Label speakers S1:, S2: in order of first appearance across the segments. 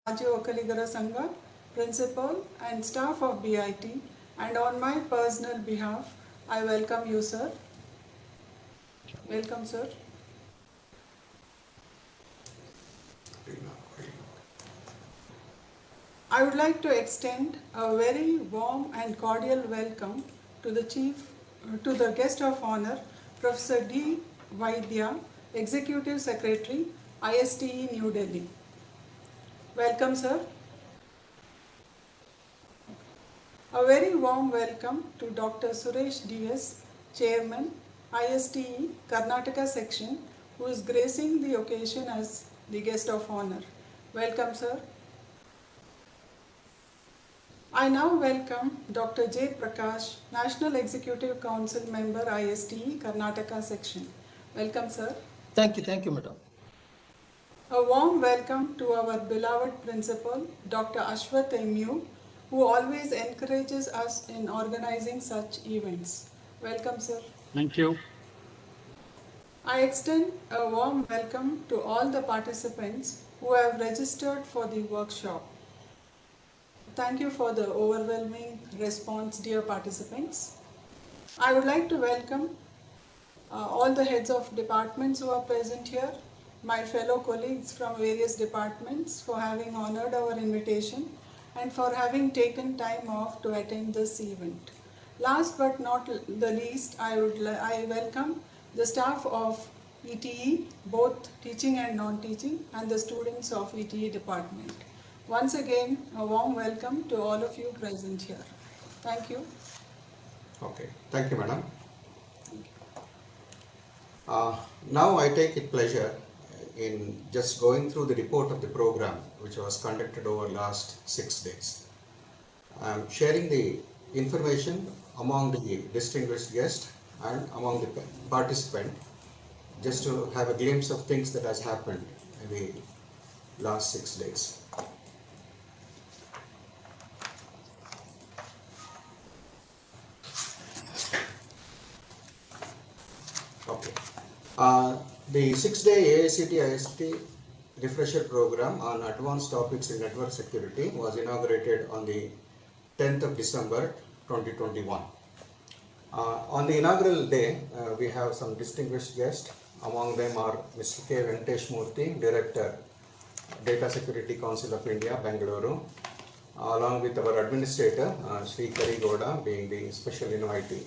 S1: Raju Okaligara Sangha, Principal and staff of BIT, and on my personal behalf, I welcome you, sir. Welcome, sir. I would like to extend a very warm and cordial welcome to the guest of honor, Professor D. Vaidya, Executive Secretary, ISTE New Delhi. Welcome, sir. A very warm welcome to Dr. Suresh DS, Chairman, ISTE Karnataka Section, who is gracing the occasion as the guest of honor. Welcome, sir. I now welcome Dr. J. Prakash, National Executive Council Member, ISTE Karnataka Section. Welcome, sir.
S2: Thank you, madam.
S1: A warm welcome to our beloved principal, Dr. Ashwath MU, who always encourages us in organizing such events. Welcome, sir.
S3: Thank you.
S1: I extend a warm welcome to all the participants who have registered for the workshop. Thank you for the overwhelming response, dear participants. I would like to welcome all the heads of departments who are present here, my fellow colleagues from various departments for having honored our invitation and for having taken time off to attend this event. Last but not the least, I welcome the staff of ETE, both teaching and non-teaching, and the students of ETE department. Once again, a warm welcome to all of you present here. Thank you.
S4: Okay, thank you, madam. Now I take it pleasure in just going through the report of the program which was conducted over last 6 days. I am sharing the information among the distinguished guest and among the participant just to have a glimpse of things that has happened in the last 6 days. Okay. The 6-day AICTE-IST refresher program on advanced topics in network security was inaugurated on the 10th of December 2021. On the inaugural day, we have some distinguished guests. Among them are Mr. K. Venkatesh Murthy, Director, Data Security Council of India, Bangalore, along with our administrator, Sri Karigoda, being the special invitee.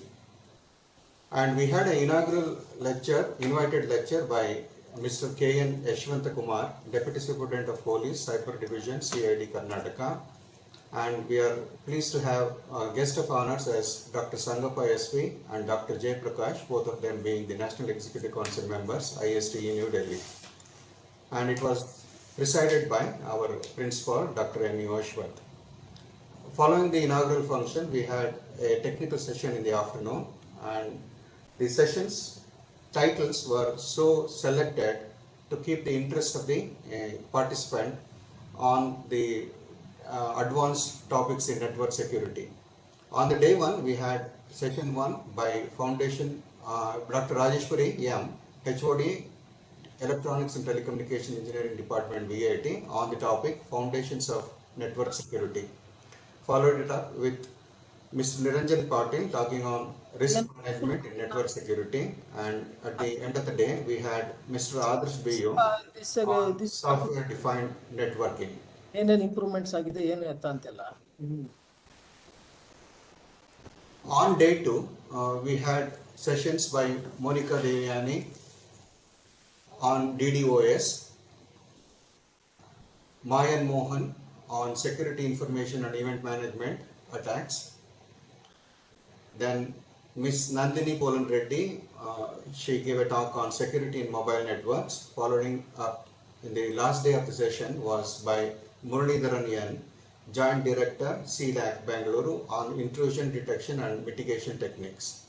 S4: And we had an inaugural lecture, invited lecture by Mr. K. N. Yashwanta Kumar, Deputy Superintendent of Police, Cyber Division, CID Karnataka. And we are pleased to have guest of honors as Dr. Sangappa SV and Dr. J. Prakash, both of them being the National Executive Council members, ISTE New Delhi. And it was presided by our principal, Dr. M. Ashwath. Following the inaugural function, we had a technical session in the afternoon, and the session's titles were so selected to keep the interest of the participant on the advanced topics in network security. On the day one, we had session 1 by Foundation Dr. Rajeshwari M, HOD, Electronics and Telecommunication Engineering Department, VIT, on the topic Foundations of Network Security. Followed it up with Mr. Niranjan Patil talking on risk management in network security, and at the end of the day, we had Mr. Adarsh Bayo on software defined networking.
S2: Improvements
S4: On day 2, we had sessions by Monica Devyani on DDoS, Mayan Mohan on security information and event management attacks. Then Ms. Nandini Polan Reddy, she gave a talk on security in mobile networks. Following up in the last day of the session was by Muralidharan N, Joint Director, CLAC Bangalore, on intrusion detection and mitigation techniques.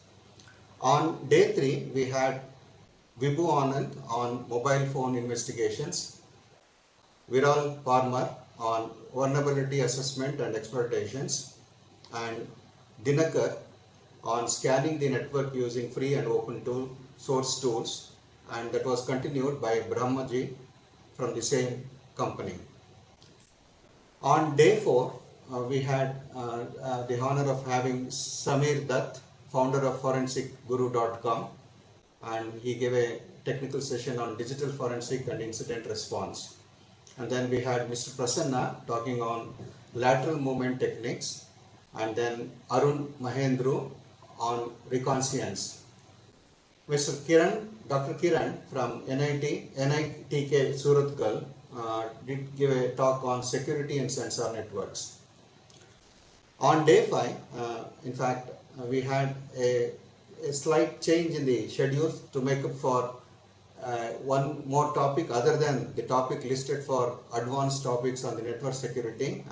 S4: On day 3, we had Vibhu Anand on mobile phone investigations, Viral Parmar on vulnerability assessment and exploitations, and Dinakar on scanning the network using free and open source tools, and that was continued by Brahmaji from the same company. On day 4, we had the honor of having Samir Dutt, founder of ForensicGuru.com, and he gave a technical session on digital forensic and incident response. And then we had Mr. Prasanna talking on lateral movement techniques, and then Arun Mahendru on reconnaissance. Mr. Kiran, Dr. Kiran from NITK Surathkal did give a talk on security and sensor networks. On day 5, in fact, we had a slight change in the schedule to make up for one more topic other than the topic listed for advanced topics on the network security.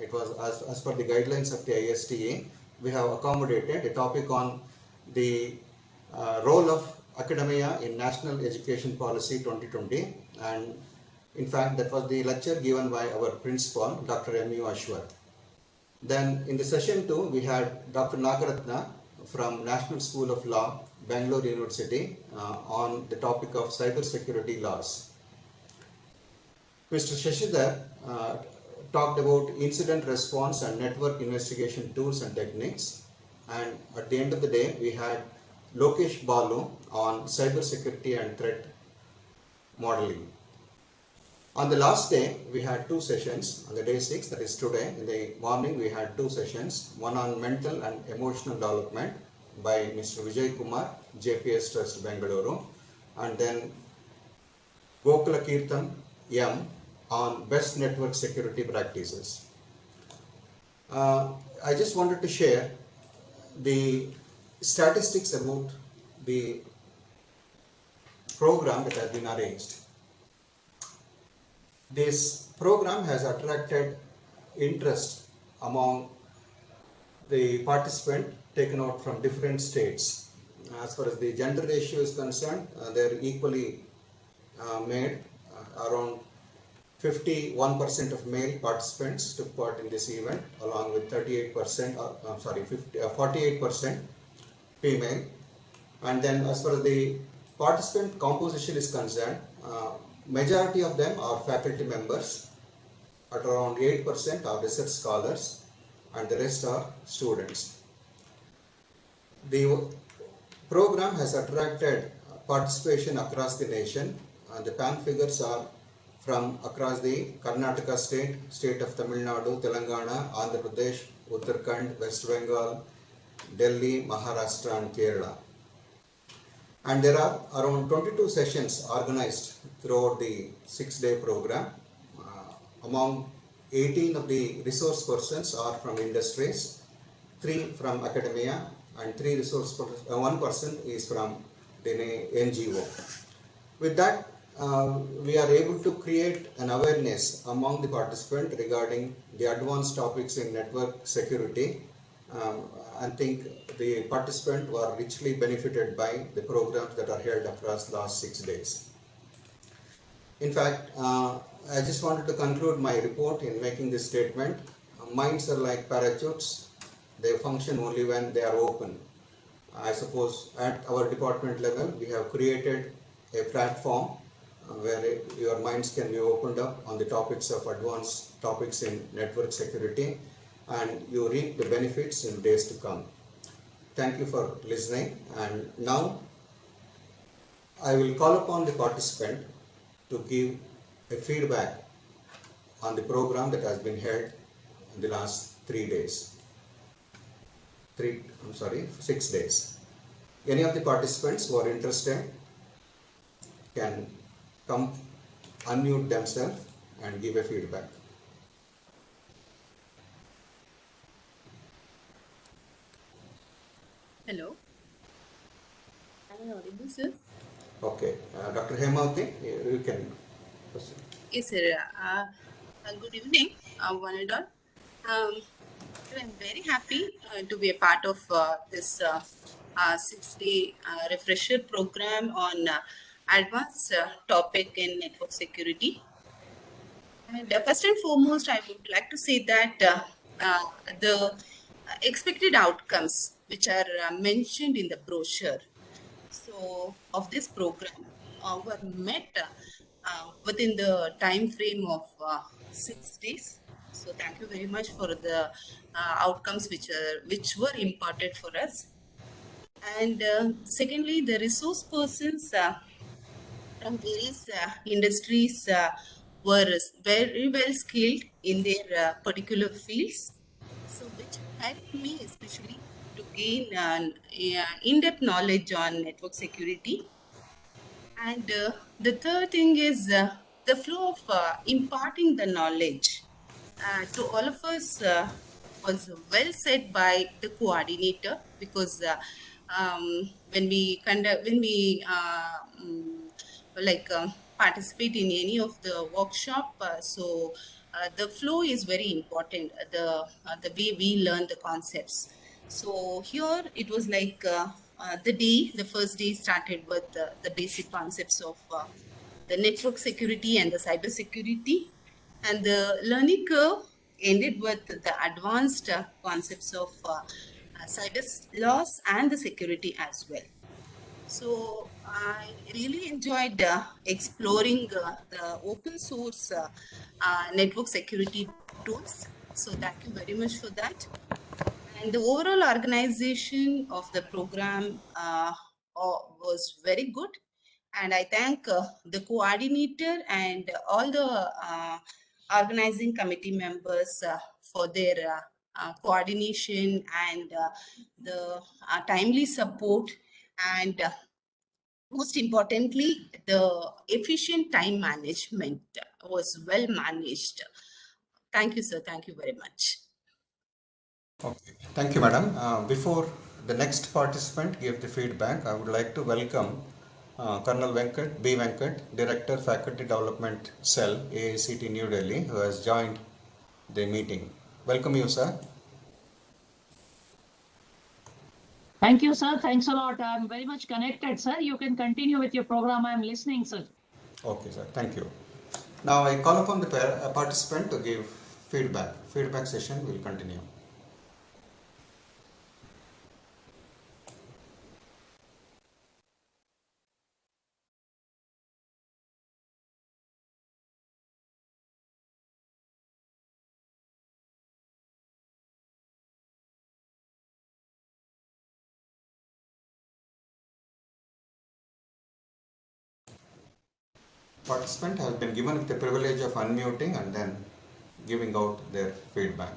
S4: It was as per the guidelines of the ISTA, we have accommodated a topic on the role of academia in National Education Policy 2020, and in fact that was the lecture given by our principal, Dr. M.U. Ashwath. Then in the session 2, we had Dr. Nagaratna from National School of Law, Bangalore University, on the topic of cyber security laws. Mr. Shashidhar talked about incident response and network investigation tools and techniques. And at the end of the day, we had Lokesh Balu on cyber security and threat modeling. On the last day, we had 2 sessions. On the day 6, that is today, in the morning, we had 2 sessions. One on mental and emotional development by Mr. Vijay Kumar, JPS Trust, Bengaluru. And then Gokula Kirtan M on best network security practices. I just wanted to share the statistics about the program that has been arranged. This program has attracted interest among the participants taken out from different states. As far as the gender ratio is concerned, they are equally made. Around 51% of male participants took part in this event, along with 48% female. And then as far as the participant composition is concerned, majority of them are faculty members, at around 8% are research scholars, and the rest are students. The program has attracted participation across the nation, and the PAN figures are from across the Karnataka state of Tamil Nadu, Telangana, Andhra Pradesh, Uttarakhand, West Bengal, Delhi, Maharashtra and Kerala. And there are around 22 sessions organized throughout the 6-day program. Among 18 of the resource persons are from industries, 3 from academia, and 1 person is from the NGO. With that, we are able to create an awareness among the participants regarding the advanced topics in network security. I think the participants were richly benefited by the programs that are held across the last 6 days. In fact, I just wanted to conclude my report in making this statement. Minds are like parachutes. They function only when they are open. I suppose at our department level, we have created a platform where your minds can be opened up on the topics of advanced topics in network security, and you reap the benefits in days to come. Thank you for listening, and now I will call upon the participant to give a feedback on the program that has been held in the last 6 days. Any of the participants who are interested can come unmute themselves and give a feedback.
S3: Hello. Am I audible, sir?
S4: Okay. Dr. Hemavati, you can proceed.
S3: Yes, sir. Good evening, one and all. I'm very happy to be a part of this 6-day refresher program on advanced topic in network security. And first and foremost, I would like to say that the expected outcomes which are mentioned in the brochure of this program were met within the time frame of 6 days. So thank you very much for the outcomes which were imparted for us. And secondly, the resource persons from various industries were very well skilled in their particular fields. So which helped me especially to gain in-depth knowledge on network security. And the third thing is the flow of imparting the knowledge to all of us was well said by the coordinator, because when we like participate in any of the workshop, the flow is very important. The way we learn the concepts. So here it was like the first day started with the basic concepts of the network security and the cyber security, and the learning curve ended with the advanced concepts of cyber laws and the security as well. So I really enjoyed exploring the open source network security tools. So thank you very much for that. And the overall organization of the program was very good. And I thank the coordinator and all the organizing committee members for their coordination and the timely support, and most importantly, the efficient time management was well managed. Thank you, sir. Thank you very much.
S4: Okay. Thank you, madam. Before the next participant give the feedback, I would like to welcome Colonel Venkat, B. Venkat, Director, Faculty Development Cell, AICT New Delhi, who has joined the meeting. Welcome you, sir.
S5: Thank you, sir. Thanks a lot. I'm very much connected, sir. You can continue with your program. I'm listening, sir.
S4: Okay, sir. Thank you. Now I call upon the participant to give feedback. Feedback session will continue. Participant has been given the privilege of unmuting and then giving out their feedback.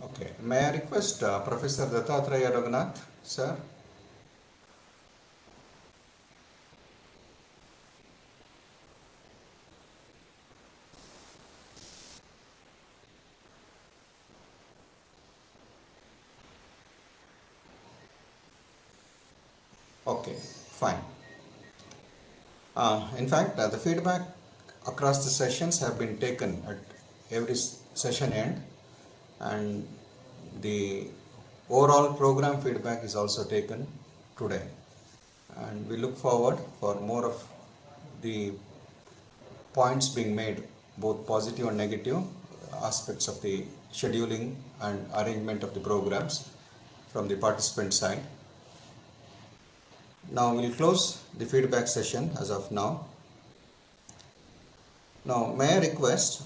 S4: Okay. May I request Professor Dattatreya Raghunath, sir? Okay, fine. In fact, the feedback across the sessions have been taken at every session end, and the overall program feedback is also taken today. And we look forward for more of the points being made, both positive and negative aspects of the scheduling and arrangement of the programs from the participant side. Now we'll close the feedback session as of now. Now may I request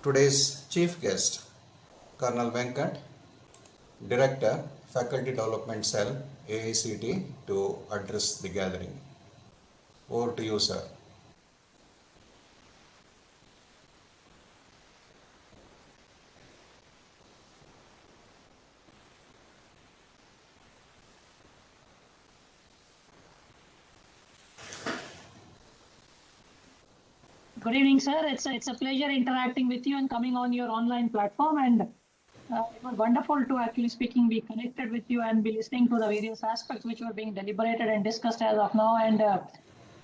S4: today's chief guest, Colonel Venkat, Director, Faculty Development Cell, AICT, to address the gathering. Over to you, sir.
S5: Good evening, sir. It's a pleasure interacting with you and coming on your online platform. And It was wonderful to actually speaking, be connected with you and be listening to the various aspects which were being deliberated and discussed as of now. And to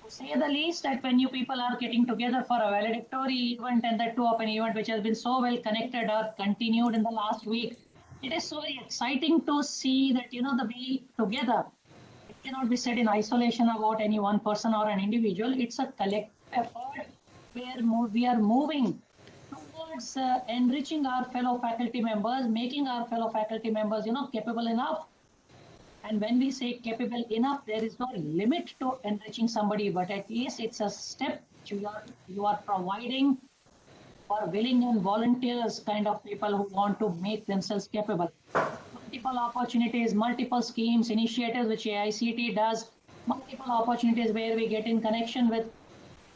S5: say the least, that when you people are getting together for a valedictory event and that too of an event which has been so well connected or continued in the last week, it is so very exciting to see that, the be together. It cannot be said in isolation about any one person or an individual. It's a collective effort where we are moving towards enriching our fellow faculty members, making our fellow faculty members, capable enough. And when we say capable enough, there is no limit to enriching somebody, but at least it's a step you are providing for willing and volunteers kind of people who want to make themselves capable. Multiple opportunities, multiple schemes, initiatives which AICT does, multiple opportunities where we get in connection with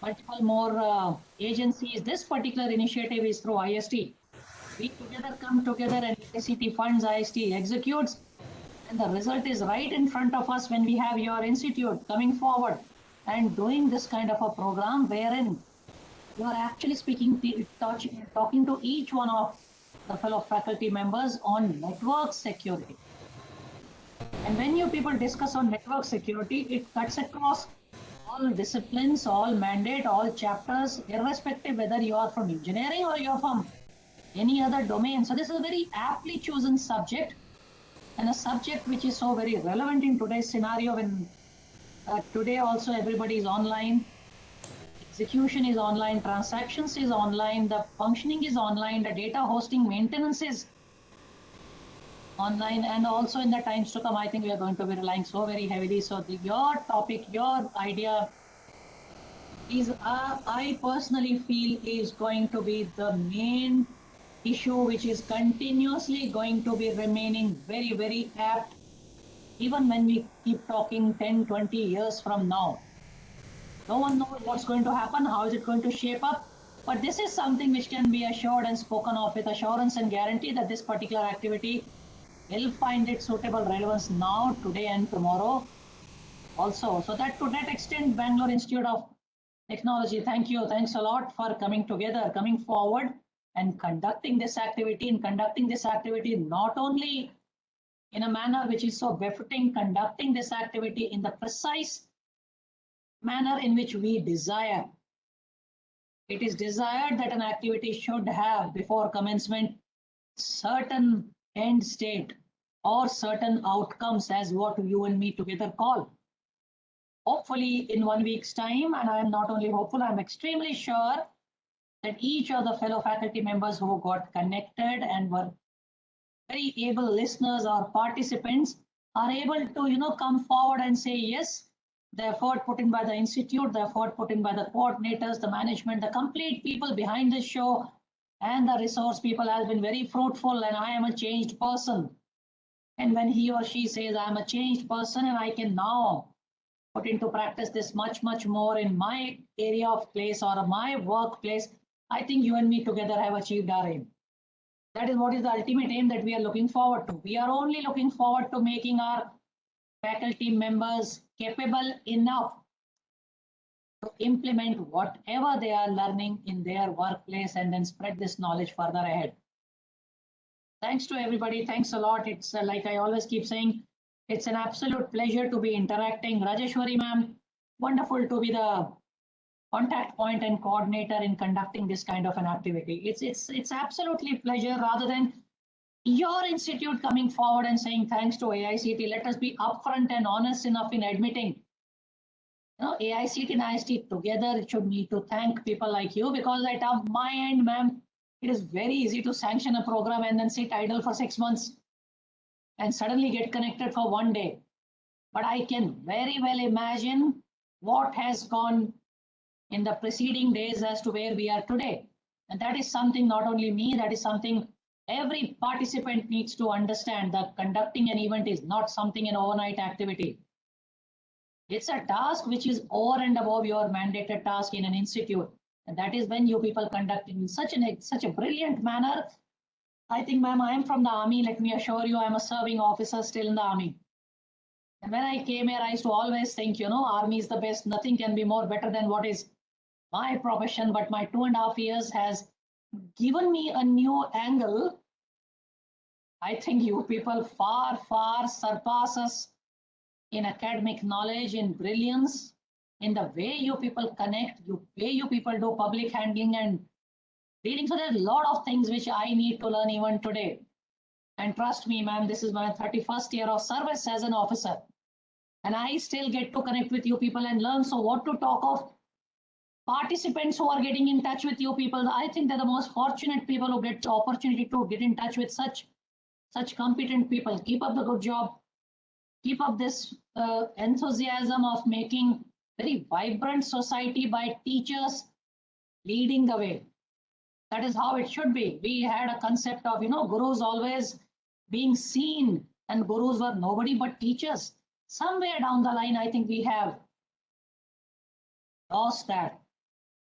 S5: multiple more agencies. This particular initiative is through IST. We together come together and AICT funds, IST executes, and the result is right in front of us when we have your institute coming forward and doing this kind of a program wherein you are actually talking to each one of the fellow faculty members on network security. And when you people discuss on network security, it cuts across all disciplines, all mandate, all chapters, irrespective whether you are from engineering or you're from any other domain. So this is a very aptly chosen subject, and a subject which is so very relevant in today's scenario when today also everybody is online, execution is online, transactions is online, the functioning is online, the data hosting maintenance is online, and also in the times to come, I think we are going to be relying so very heavily. So your topic, your idea is, I personally feel, is going to be the main issue which is continuously going to be remaining very, very apt, even when we keep talking 10, 20 years from now. No one knows what's going to happen, how is it going to shape up, but this is something which can be assured and spoken of with assurance and guarantee that this particular activity will find its suitable relevance now, today and tomorrow also. So that to that extent, Bangalore Institute of Technology, thank you. Thanks a lot for coming together, coming forward and conducting this activity, not only in a manner which is so befitting, conducting this activity in the precise manner in which we desire. It is desired that an activity should have before commencement certain end state or certain outcomes, as what you and me together call. Hopefully in 1 week's time, and I am not only hopeful, I am extremely sure that each of the fellow faculty members who got connected and were very able listeners or participants are able to come forward and say yes, the effort put in by the institute, the effort put in by the coordinators, the management, the complete people behind this show, and the resource people has been very fruitful, and I am a changed person. And when he or she says I am a changed person and I can now put into practice this much, much more in my area of place or my workplace, I think you and me together have achieved our aim. That is what is the ultimate aim that we are looking forward to. We are only looking forward to making our faculty members capable enough to implement whatever they are learning in their workplace and then spread this knowledge further ahead. Thanks to everybody. Thanks a lot. It's like I always keep saying, it's an absolute pleasure to be interacting. Rajeshwari ma'am, wonderful to be the contact point and coordinator in conducting this kind of an activity. It's absolutely a pleasure, rather than your institute coming forward and saying thanks to AICT. Let us be upfront and honest enough in admitting, AICT and IST together should need to thank people like you, because at my end, ma'am, it is very easy to sanction a program and then sit idle for 6 months and suddenly get connected for 1 day. But I can very well imagine what has gone in the preceding days as to where we are today. And that is something not only me, that is something every participant needs to understand, that conducting an event is not something an overnight activity. It's a task which is over and above your mandated task in an institute. And that is when you people conduct in such a brilliant manner. I think, ma'am, I am from the army. Let me assure you, I'm a serving officer still in the army. And when I came here, I used to always think, army is the best. Nothing can be more better than what is my profession. But my 2.5 years has given me a new angle I think you people far, far surpass us in academic knowledge, in brilliance, in the way you people connect, way you people do public handling and dealing. So there's a lot of things which I need to learn even today. And trust me, ma'am, this is my 31st year of service as an officer. And I still get to connect with you people and learn. So what to talk of participants who are getting in touch with you people? I think they're the most fortunate people who get the opportunity to get in touch with such competent people. Keep up the good job. Keep up this enthusiasm of making very vibrant society by teachers leading the way. That is how it should be. We had a concept of, gurus always being seen, and gurus were nobody but teachers. Somewhere down the line, I think we have lost that.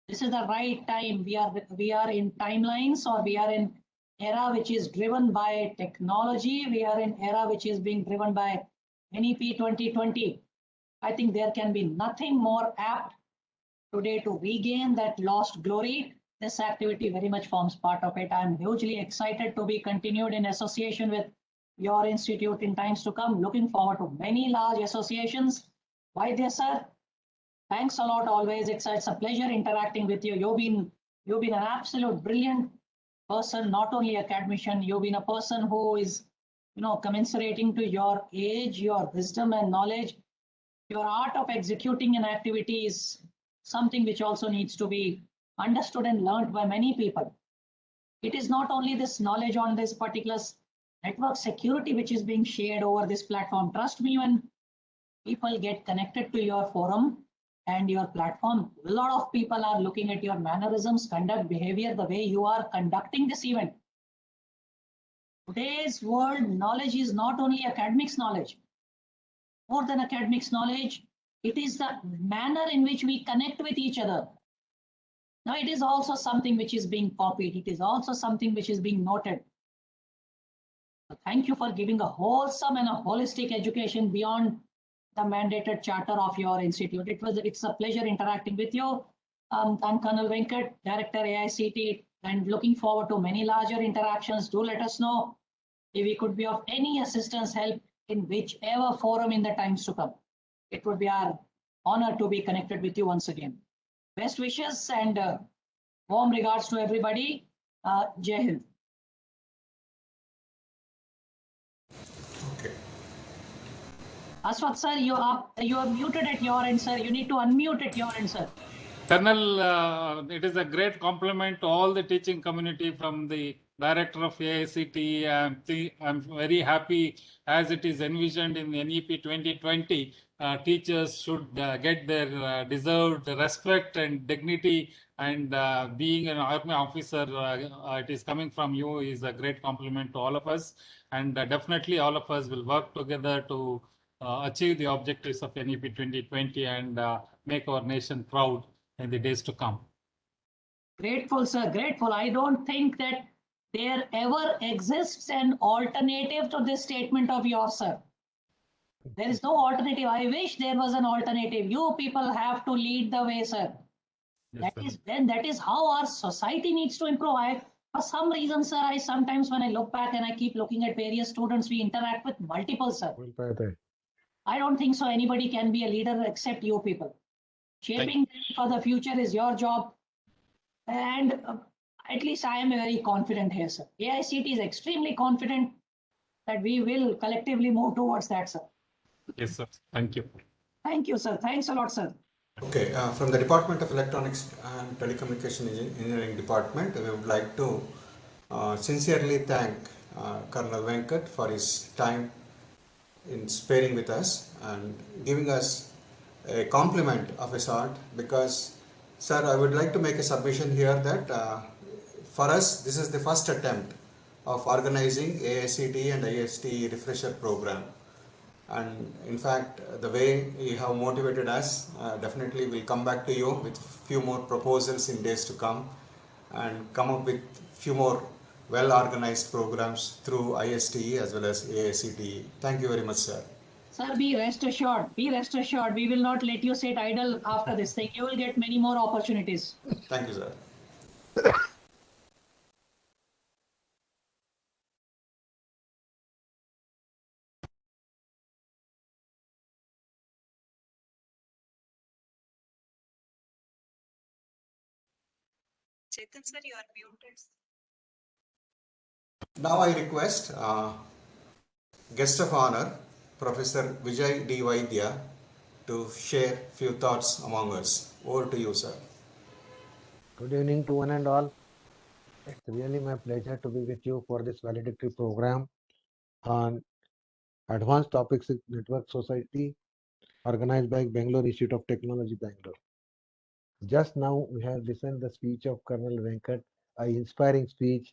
S5: This is the right time. We are in timelines, or we are in era which is driven by technology. We are in era which is being driven by NEP 2020. I think there can be nothing more apt today to regain that lost glory. This activity very much forms part of it. I'm hugely excited to be continued in association with your institute in times to come. Looking forward to many large associations. Vaidya sir, thanks a lot always. It's a pleasure interacting with you. You've been an absolute brilliant person, not only academician. You've been a person who is, commensurating to your age, your wisdom and knowledge. Your art of executing an activity is something which also needs to be understood and learned by many people. It is not only this knowledge on this particular network security which is being shared over this platform. Trust me, when people get connected to your forum and your platform, a lot of people are looking at your mannerisms, conduct, behavior, the way you are conducting this event. Today's world, knowledge is not only academics knowledge. More than academics knowledge, it is the manner in which we connect with each other. Now, it is also something which is being copied. It is also something which is being noted. So thank you for giving a wholesome and a holistic education beyond the mandated charter of your institute. It's a pleasure interacting with you. I'm Colonel Venkat, Director AICT, and looking forward to many larger interactions. Do let us know if we could be of any assistance, help in whichever forum in the times to come. It would be our honor to be connected with you once again. Best wishes and warm regards to everybody. Jai Hind.
S4: Okay.
S5: Aswat sir, you are muted at your end, sir. You need to unmute at your end, sir.
S6: Colonel, it is a great compliment to all the teaching community from the director of AICT. I'm very happy as it is envisioned in NEP 2020. Teachers should get their deserved respect and dignity, and being an army officer, it is coming from you is a great compliment to all of us. And definitely all of us will work together to achieve the objectives of NEP 2020 and make our nation proud in the days to come.
S5: Grateful, sir. Grateful. I don't think that there ever exists an alternative to this statement of yours, sir. There is no alternative. I wish there was an alternative. You people have to lead the way, sir.
S6: Yes, sir.
S5: That is how our society needs to improve. For some reason, sir, I sometimes when I look back and I keep looking at various students, we interact with multiple, sir. I don't think so anybody can be a leader except you people. Shaping them for the future is your job. And at least I am very confident here, sir. AICT is extremely confident that we will collectively move towards that, sir.
S6: Yes, sir. Thank you.
S5: Thank you, sir. Thanks a lot, sir.
S4: Okay, from the Department of Electronics and Telecommunication Engineering Department, we would like to sincerely thank Colonel Venkat for his time in sparing with us and giving us a compliment of a sort, because, sir, I would like to make a submission here that for us, this is the first attempt of organizing AICT and IST refresher program. And in fact, the way you have motivated us, definitely we'll come back to you with few more proposals in days to come and come up with few more well organized programs through ISTE as well as AICTE. Thank you very much, sir.
S5: Sir, be rest assured. Be rest assured. We will not let you sit idle after this thing. You will get many more opportunities.
S4: Thank you, sir.
S3: Chetan sir, you are muted.
S4: Now I request guest of honor, Professor Vijay D. Vaidya, to share few thoughts among us. Over to you, sir.
S7: Good evening to one and all. It's really my pleasure to be with you for this valedictory program on Advanced Topics in Network Society organized by Bangalore Institute of Technology, Bangalore. Just now we have listened the speech of Colonel Venkat, an inspiring speech.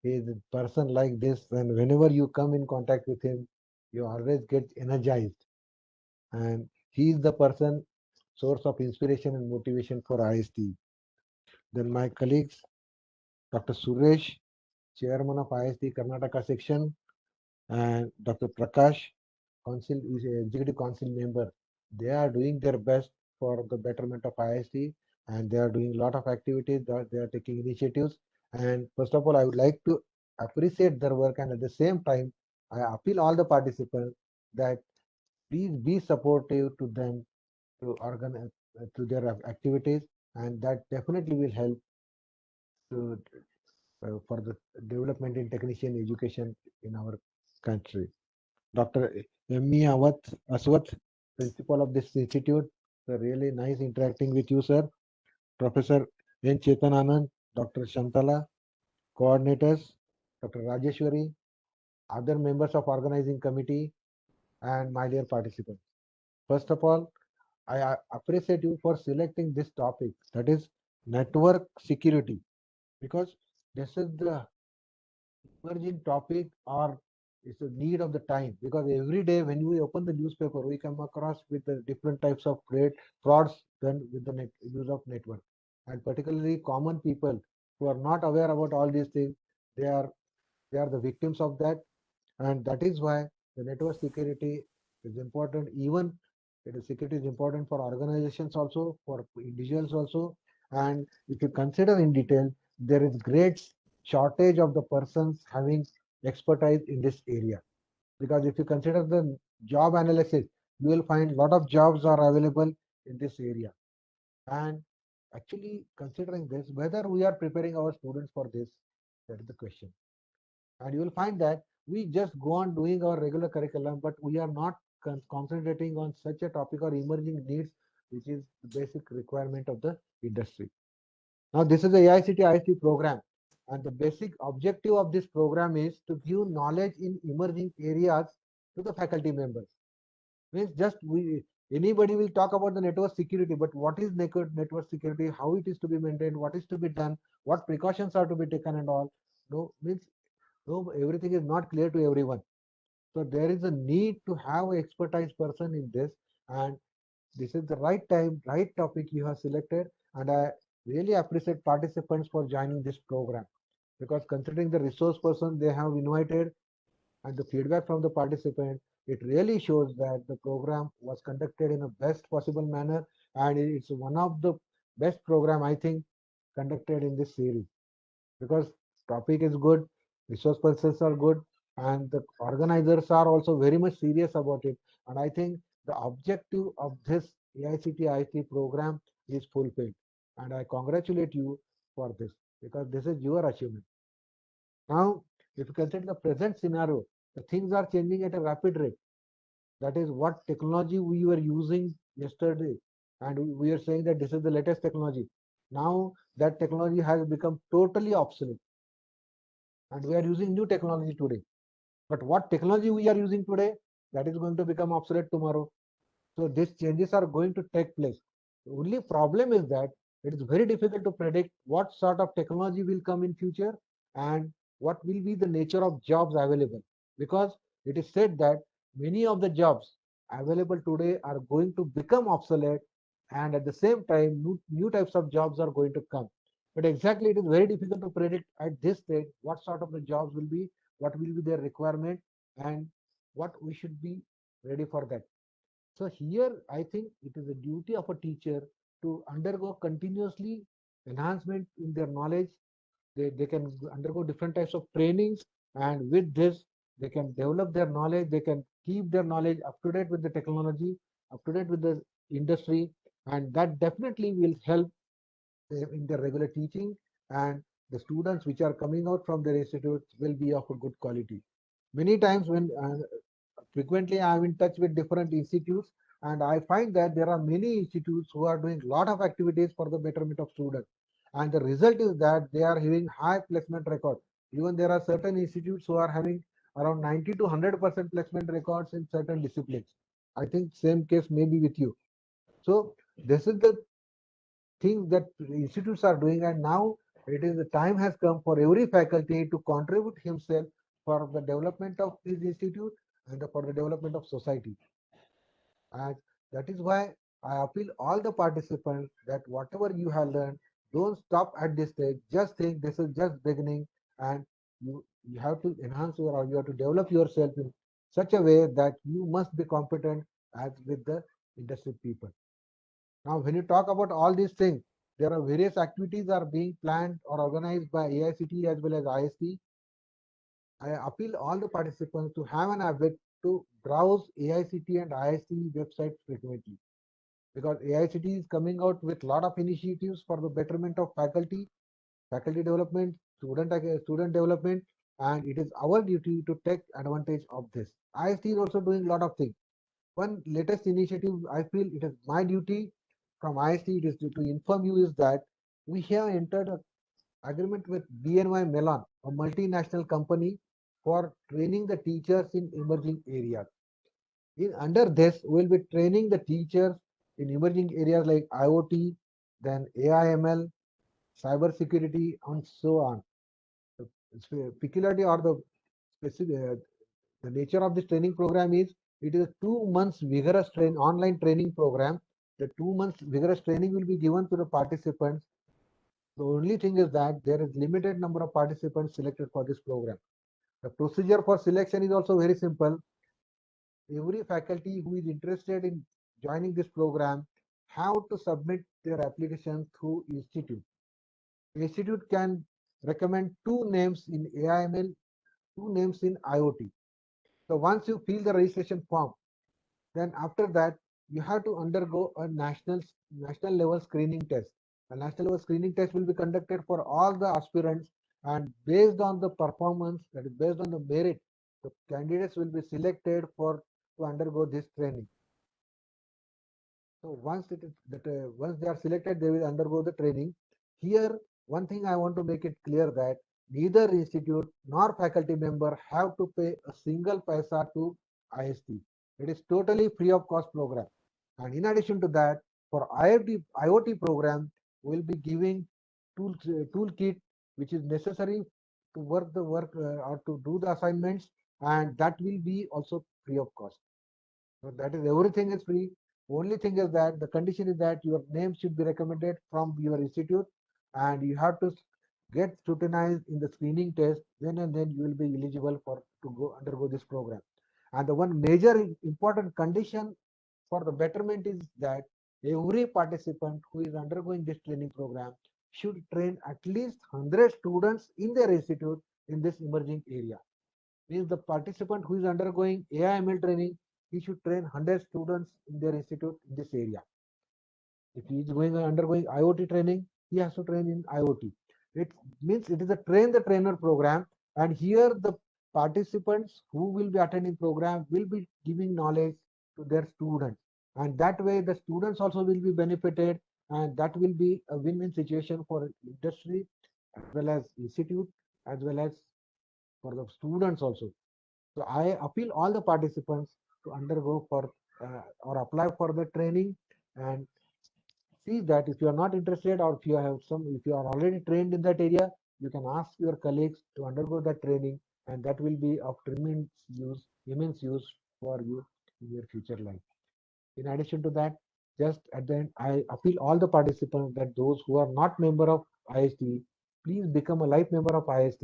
S7: He is a person like this, and whenever you come in contact with him, you always get energized. And he is the person source of inspiration and motivation for IST. Then my colleagues, Dr. Suresh, Chairman of IST Karnataka section, and Dr. Prakash, Council is a Executive Council member. They are doing their best for the betterment of IST, and they are doing a lot of activities. They are taking initiatives. And first of all, I would like to appreciate their work, and at the same time, I appeal all the participants that please be supportive to them to organize to their activities, and that definitely will help to for the development in technician education in our country. Dr. M.E. Aswath, principal of this institute. Really nice interacting with you, sir. Professor N. Chetananand, Dr. Shantala, coordinators, Dr. Rajeshwari, other members of organizing committee, and my dear participants. First of all, I appreciate you for selecting this topic, that is network security, because this is the emerging topic, or it's a need of the time, because every day when we open the newspaper we come across with the different types of frauds done with the use of network, and particularly common people who are not aware about all these things, they are the victims of that. And that is why the network security is important. Even the security is important for organizations also, for individuals also. And if you consider in detail, there is great shortage of the persons having expertise in this area. Because if you consider the job analysis, you will find a lot of jobs are available in this area. And actually considering this, whether we are preparing our students for this, that is the question. And you will find that we just go on doing our regular curriculum, but we are not concentrating on such a topic or emerging needs, which is the basic requirement of the industry. Now, this is the AICTE IST program, and the basic objective of this program is to give knowledge in emerging areas to the faculty members. Means just anybody will talk about the network security, but what is network security, how it is to be maintained, what is to be done, what precautions are to be taken, and all. No, means no, everything is not clear to everyone. So there is a need to have an expertise person in this, and this is the right time, right topic you have selected, and I really appreciate participants for joining this program, because considering the resource person they have invited and the feedback from the participant, it really shows that the program was conducted in the best possible manner, and it's one of the best program I think conducted in this series, because topic is good, resource persons are good, and the organizers are also very much serious about it. And I think the objective of this AICTE IST program is fulfilled. And I congratulate you for this, because this is your achievement. Now, if you consider the present scenario, the things are changing at a rapid rate. That is what technology we were using yesterday, and we are saying that this is the latest technology. Now that technology has become totally obsolete, and we are using new technology today. But what technology we are using today, that is going to become obsolete tomorrow. So these changes are going to take place. The only problem is that it is very difficult to predict what sort of technology will come in future and what will be the nature of jobs available, because it is said that many of the jobs available today are going to become obsolete, and at the same time new types of jobs are going to come. But exactly it is very difficult to predict at this stage what sort of the jobs will be, what will be their requirement, and what we should be ready for that. So here I think it is a duty of a teacher to undergo continuously enhancement in their knowledge. They can undergo different types of trainings, and with this they can develop their knowledge, they can keep their knowledge up to date with the technology, up to date with the industry, and that definitely will help in their regular teaching and the students which are coming out from their institutes will be of a good quality. Many times when frequently I am in touch with different institutes, and I find that there are many institutes who are doing lot of activities for the betterment of students, and the result is that they are having high placement record. Even there are certain institutes who are having around 90 to 100% placement records in certain disciplines. I think same case may be with you. So this is the things that institutes are doing, and now it is the time has come for every faculty to contribute himself for the development of his institute and for the development of society. And that is why I appeal all the participants that whatever you have learned, don't stop at this stage. Just think this is just beginning, and you have to enhance your, or you have to develop yourself in such a way that you must be competent as with the industry people. Now, when you talk about all these things, there are various activities are being planned or organized by AICT as well as IST. I appeal all the participants to have an habit to browse AICT and IST websites frequently, because AICT is coming out with lot of initiatives for the betterment of faculty development, student development, and it is our duty to take advantage of this. IST is also doing lot of things. One latest initiative, I feel it is my duty from IST, it is to inform you is that we have entered an agreement with BNY Mellon, a multinational company, for training the teachers in emerging areas. Under this, we'll be training the teachers in emerging areas like IoT, then AIML, cyber security, and so on. The peculiarity or the specific, the nature of this training program is it is a 2 months vigorous online training program. The 2 months vigorous training will be given to the participants. The only thing is that there is limited number of participants selected for this program. The procedure for selection is also very simple. Every faculty who is interested in joining this program have to submit their application through institute. The institute can recommend two names in AIML, two names in IoT. So once you fill the registration form, then after that you have to undergo a national level screening test. A national level screening test will be conducted for all the aspirants, and based on the performance, that is based on the merit, the candidates will be selected for to undergo this training. So once it is that once they are selected, they will undergo the training. Here, one thing I want to make it clear that neither institute nor faculty member have to pay a single paisa to IST. It is totally free of cost program. And in addition to that, for IoT program, we will be giving toolkit which is necessary to work the work or to do the assignments, and that will be also free of cost. So that is everything is free. Only thing is that the condition is that your name should be recommended from your institute, and you have to get scrutinized in the screening test. Then and then you will be eligible for to go undergo this program. And the one major important condition for the betterment is that every participant who is undergoing this training program should train at least 100 students in their institute in this emerging area. Means the participant who is undergoing AIML training, he should train 100 students in their institute in this area. If he is undergoing IoT training, he has to train in IoT. It means it is a train the trainer program, and here the participants who will be attending program will be giving knowledge to their students, and that way the students also will be benefited, and that will be a win-win situation for industry as well as institute as well as for the students also. So I appeal all the participants to undergo for or apply for the training, and see that if you are not interested, or if you are already trained in that area, you can ask your colleagues to undergo that training, and that will be of immense use for you in your future life. In addition to that, just at the end, I appeal all the participants that those who are not member of IST, please become a life member of IST,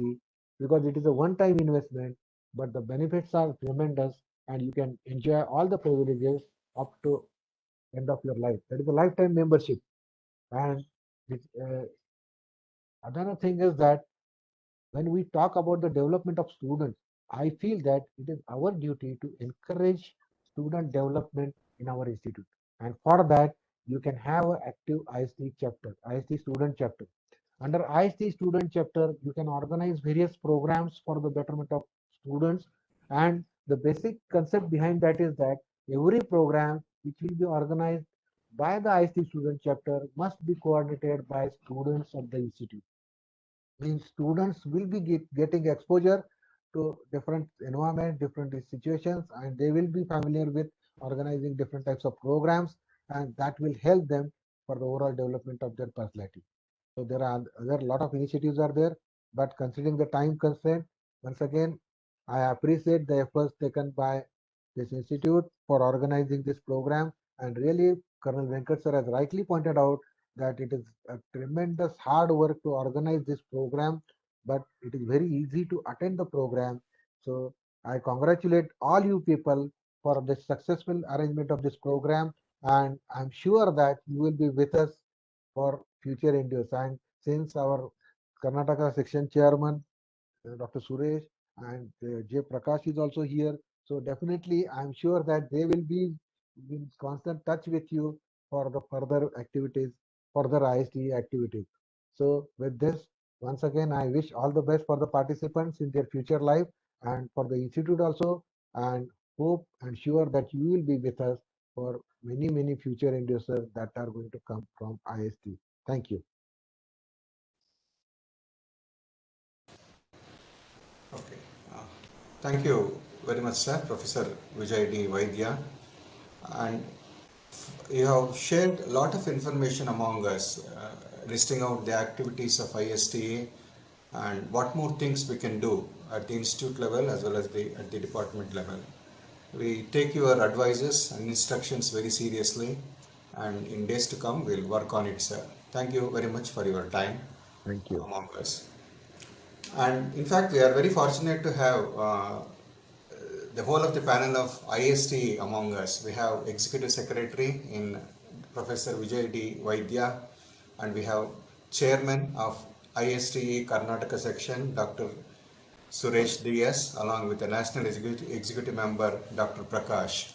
S7: because it is a one-time investment, but the benefits are tremendous, and you can enjoy all the privileges up to end of your life. That is a lifetime membership. And it, another thing is that when we talk about the development of students, I feel that it is our duty to encourage student development in our institute. And for that, you can have an active IST chapter, IST student chapter. Under IST student chapter, you can organize various programs for the betterment of students. And the basic concept behind that is that every program which will be organized by the IST student chapter must be coordinated by students of the institute. Means students will be getting exposure to different environment, different situations, and they will be familiar with organizing different types of programs, and that will help them for the overall development of their personality. So there are a lot of initiatives are there, but considering the time constraint, once again, I appreciate the efforts taken by this institute for organizing this program. And really, Colonel Venkat sir has rightly pointed out that it is a tremendous hard work to organize this program, but it is very easy to attend the program. So I congratulate all you people for the successful arrangement of this program, and I'm sure that you will be with us for future endeavors. And since our Karnataka section chairman, Dr. Suresh and J. Prakash is also here, so definitely I'm sure that they will be in constant touch with you for the further activities, further IST activities. So with this, once again, I wish all the best for the participants in their future life and for the institute also, and hope and sure that you will be with us for many, many future endeavors that are going to come from IST. Thank you.
S4: Okay. Thank you very much, sir, Professor Vijay D. Vaidya. And you have shared a lot of information among us, listing out the activities of ISTA and what more things we can do at the institute level as well as at the department level. We take your advices and instructions very seriously, and in days to come we'll work on it, sir. Thank you very much for your time
S7: Thank you.
S4: among us. And in fact, we are very fortunate to have the whole of the panel of IST among us. We have Executive Secretary in Professor Vijay D. Vaidya, and we have Chairman of ISTE Karnataka section, Dr. Suresh DS, along with the National Executive Member, Dr. Prakash.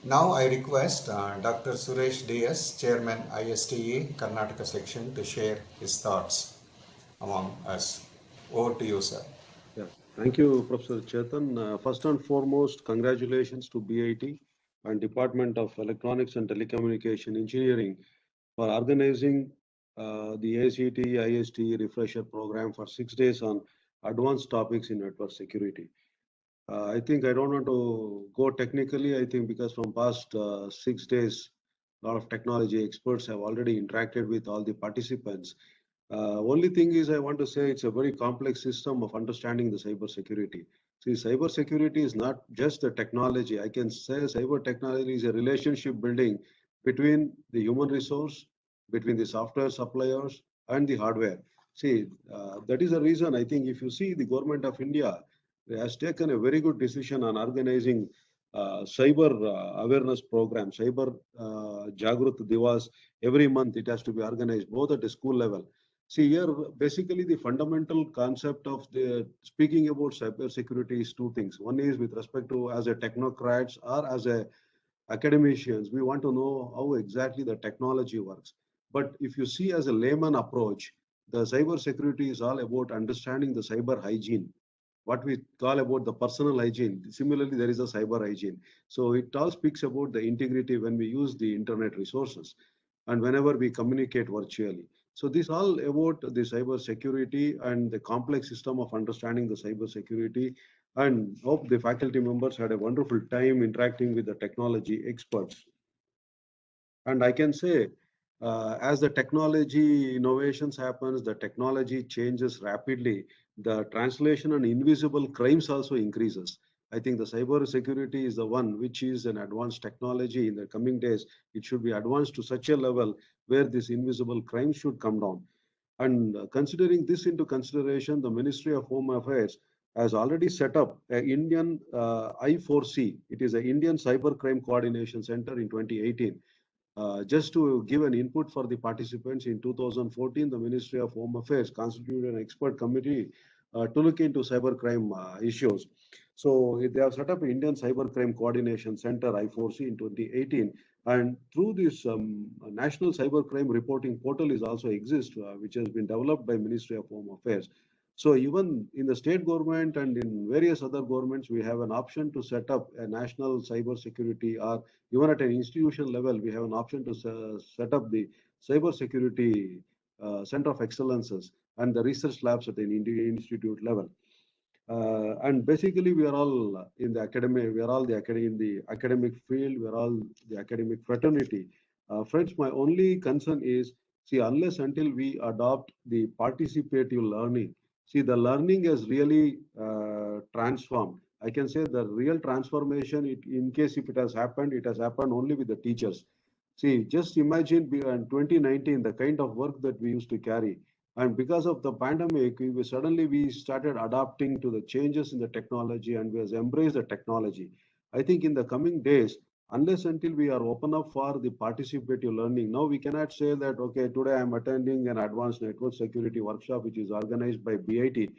S4: Now I request Dr. Suresh DS, Chairman ISTE Karnataka section, to share his thoughts among us. Over to you, sir.
S8: Yeah, thank you, Professor Chetan. First and foremost, congratulations to BIT and Department of Electronics and Telecommunication Engineering for organizing the ACT IST refresher program for 6 days on advanced topics in network security. I think I don't want to go technically. I think because from past 6 days, a lot of technology experts have already interacted with all the participants. Only thing is I want to say it's a very complex system of understanding the cyber security. See, cyber security is not just the technology. I can say cyber technology is a relationship building between the human resource, between the software suppliers and the hardware. See, that is the reason I think if you see the government of India has taken a very good decision on organizing cyber awareness program, cyber Jagrut Divas. Every month it has to be organized both at the school level. See here, basically the fundamental concept of the speaking about cyber security is two things. One is with respect to as a technocrats or as a academicians, we want to know how exactly the technology works. But if you see as a layman approach, the cyber security is all about understanding the cyber hygiene, what we call about the personal hygiene. Similarly, there is a cyber hygiene. So it all speaks about the integrity when we use the internet resources and whenever we communicate virtually. So this all about the cyber security and the complex system of understanding the cyber security, and hope the faculty members had a wonderful time interacting with the technology experts. And I can say, as the technology innovations happens, the technology changes rapidly, the translation and invisible crimes also increases. I think the cyber security is the one which is an advanced technology. In the coming days, it should be advanced to such a level where this invisible crime should come down. And considering this into consideration, the Ministry of Home Affairs has already set up an Indian I4C. It is an Indian Cybercrime Coordination Center in 2018. Just to give an input for the participants, in 2014, the Ministry of Home Affairs constituted an expert committee to look into cybercrime issues. So they have set up an Indian Cybercrime Coordination Center, I4C, in 2018. And through this National Cybercrime Reporting Portal is also exists, which has been developed by Ministry of Home Affairs. So even in the state government and in various other governments, we have an option to set up a national cyber security, or even at an institution level, we have an option to set up the cyber security center of excellences and the research labs at an institute level. And basically, we are all in the academic, we are all in the academic field, we are all the academic fraternity. Friends, my only concern is, see, unless until we adopt the participative learning, see, the learning has really transformed. I can say the real transformation, in case if it has happened only with the teachers. See, just imagine in 2019, the kind of work that we used to carry. And because of the pandemic, suddenly we started adapting to the changes in the technology and we has embraced the technology. I think in the coming days, unless until we are open up for the participative learning, now we cannot say that, okay, today I'm attending an advanced network security workshop, which is organized by BIT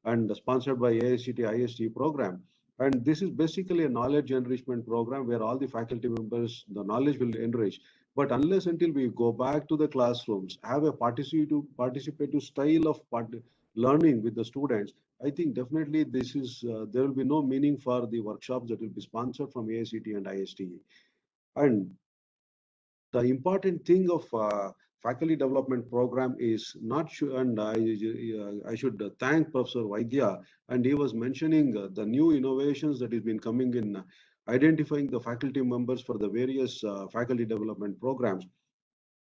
S8: and sponsored by AICT IST program. And this is basically a knowledge enrichment program where all the faculty members, the knowledge will enrich. But unless until we go back to the classrooms, have a participative style of learning with the students, I think definitely this is, there will be no meaning for the workshops that will be sponsored from AICT and ISTE. And the important thing of faculty development program is not sure, and I should thank Professor Vaidya, and he was mentioning the new innovations that has been coming in identifying the faculty members for the various faculty development programs.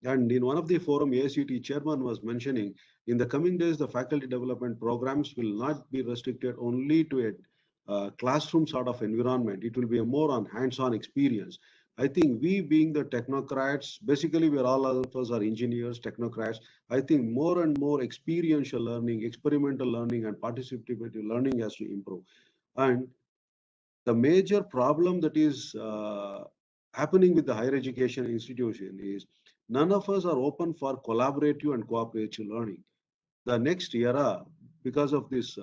S8: And in one of the forum, AICT chairman was mentioning, in the coming days, the faculty development programs will not be restricted only to a classroom sort of environment. It will be a more on hands-on experience. I think we being the technocrats, basically we're all of us are engineers, technocrats. I think more and more experiential learning, experimental learning and participative learning has to improve. And the major problem that is happening with the higher education institution is none of us are open for collaborative and cooperative learning. The next era, because of this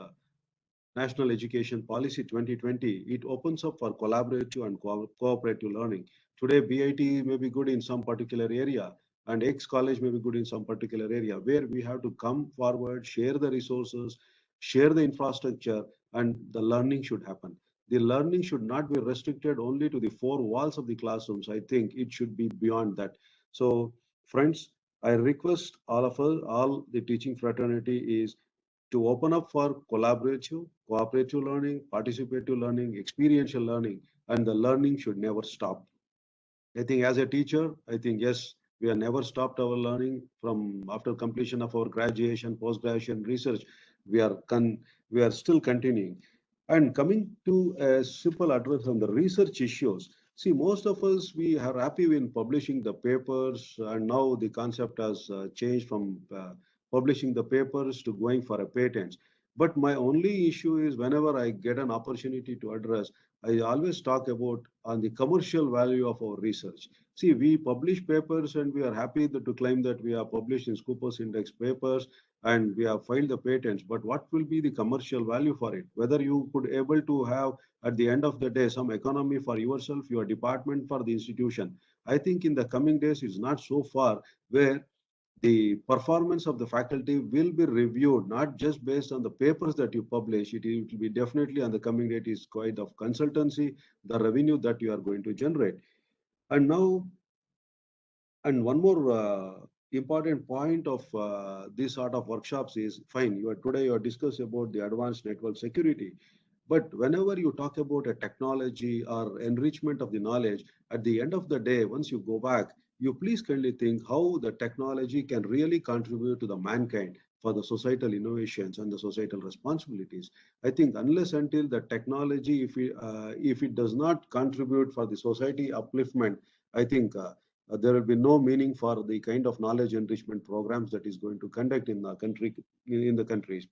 S8: National Education Policy 2020, it opens up for collaborative and cooperative learning. Today, BIT may be good in some particular area, and X college may be good in some particular area, where we have to come forward, share the resources, share the infrastructure, and the learning should happen. The learning should not be restricted only to the four walls of the classrooms. I think it should be beyond that. So, friends, I request all of us, all the teaching fraternity is to open up for collaborative, cooperative learning, participative learning, experiential learning, and the learning should never stop. I think as a teacher, I think, yes, we have never stopped our learning from after completion of our graduation, post-graduation research. We are still continuing. And coming to a simple address on the research issues, see, most of us, we are happy in publishing the papers, and now the concept has changed from publishing the papers to going for a patent. But my only issue is whenever I get an opportunity to address, I always talk about on the commercial value of our research. See, we publish papers and we are happy to claim that we are published in Scopus Index papers and we have filed the patents, but what will be the commercial value for it? Whether you could able to have at the end of the day some economy for yourself, your department, for the institution. I think in the coming days is not so far where the performance of the faculty will be reviewed not just based on the papers that you publish. It will be definitely on the coming date is quite of consultancy, the revenue that you are going to generate. And now, and one more important point of this sort of workshops is fine. Today you are discussing about the advanced network security. But whenever you talk about a technology or enrichment of the knowledge, at the end of the day, once you go back, you please kindly think how the technology can really contribute to the mankind for the societal innovations and the societal responsibilities. I think unless until the technology, if it does not contribute for the society upliftment, I think there will be no meaning for the kind of knowledge enrichment programs that is going to conduct in the country, in the countries.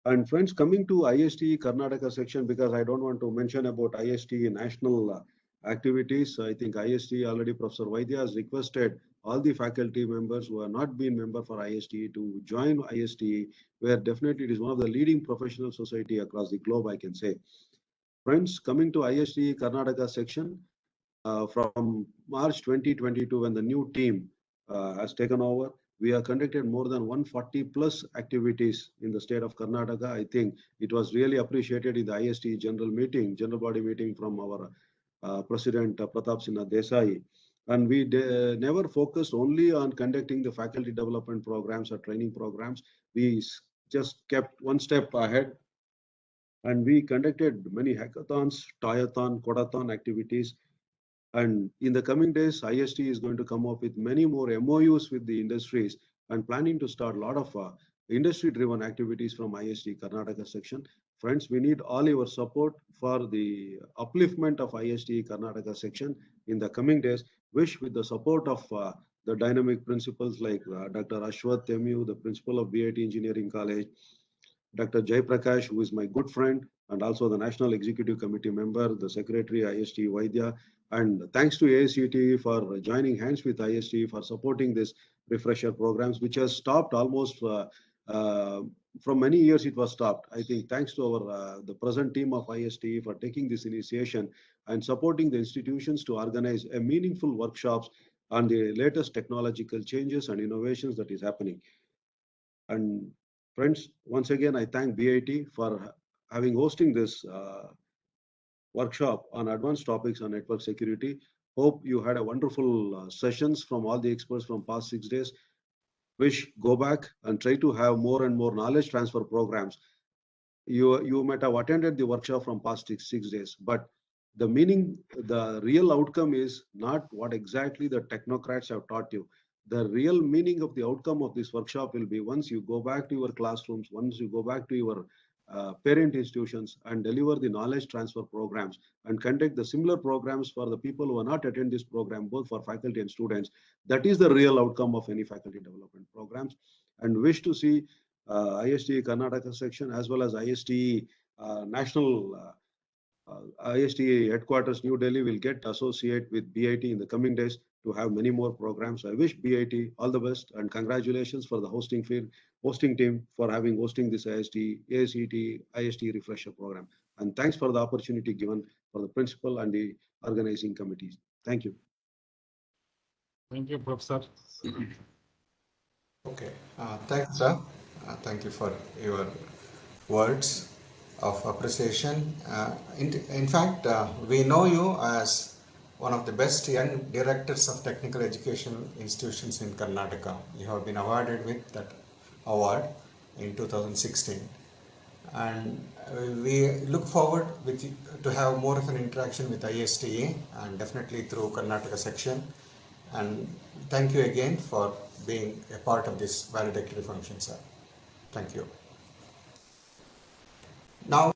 S8: And friends, coming to ISTE Karnataka section, because I don't want to mention about ISTE national activities. I think ISTE already Professor Vaidya has requested all the faculty members who have not been member for ISTE to join ISTE, where definitely it is one of the leading professional society across the globe, I can say. Friends, coming to ISTE Karnataka section, from March 2022, when the new team has taken over, we have conducted more than 140 plus activities in the state of Karnataka. I think it was really appreciated in the IST general body meeting from our President Pratap Sinha Desai. And we never focused only on conducting the faculty development programs or training programs. We just kept one step ahead, and we conducted many hackathons, toyathon, codathon activities. And in the coming days, IST is going to come up with many more MOUs with the industries and planning to start a lot of industry-driven activities from IST Karnataka section. Friends, we need all your support for the upliftment of IST Karnataka section in the coming days. Wish with the support of the dynamic principals like Dr. Ashwath Temu, the principal of BIT Engineering College, Dr. Jay Prakash, who is my good friend, and also the National Executive Committee member, the Secretary IST Vaidya. And thanks to AICTE for joining hands with IST for supporting this refresher programs, which has stopped almost from many years. It was stopped. I think thanks to our the present team of IST for taking this initiation and supporting the institutions to organize a meaningful workshops on the latest technological changes and innovations that is happening. And friends, once again, I thank BIT for having hosting this workshop on advanced topics on network security. Hope you had a wonderful sessions from all the experts from past 6 days. Wish go back and try to have more and more knowledge transfer programs. You might have attended the workshop from past six days, but the meaning, the real outcome is not what exactly the technocrats have taught you. The real meaning of the outcome of this workshop will be once you go back to your classrooms, once you go back to your parent institutions and deliver the knowledge transfer programs and conduct the similar programs for the people who are not attend this program, both for faculty and students. That is the real outcome of any faculty development programs. And wish to see IST Karnataka section as well as IST national IST headquarters New Delhi will get associate with BIT in the coming days to have many more programs. I wish BIT all the best and congratulations for the hosting team for having hosting this AICTE IST refresher program. And thanks for the opportunity given for the principal and the organizing committees. Thank you.
S6: Thank you, Professor.
S4: Okay, thanks, sir. Thank you for your words of appreciation. In fact, we know you as one of the best young directors of technical education institutions in Karnataka. You have been awarded with that award in 2016. And we look forward to have more of an interaction with ISTE and definitely through Karnataka section. And thank you again for being a part of this valedictory function, sir. Thank you. Now,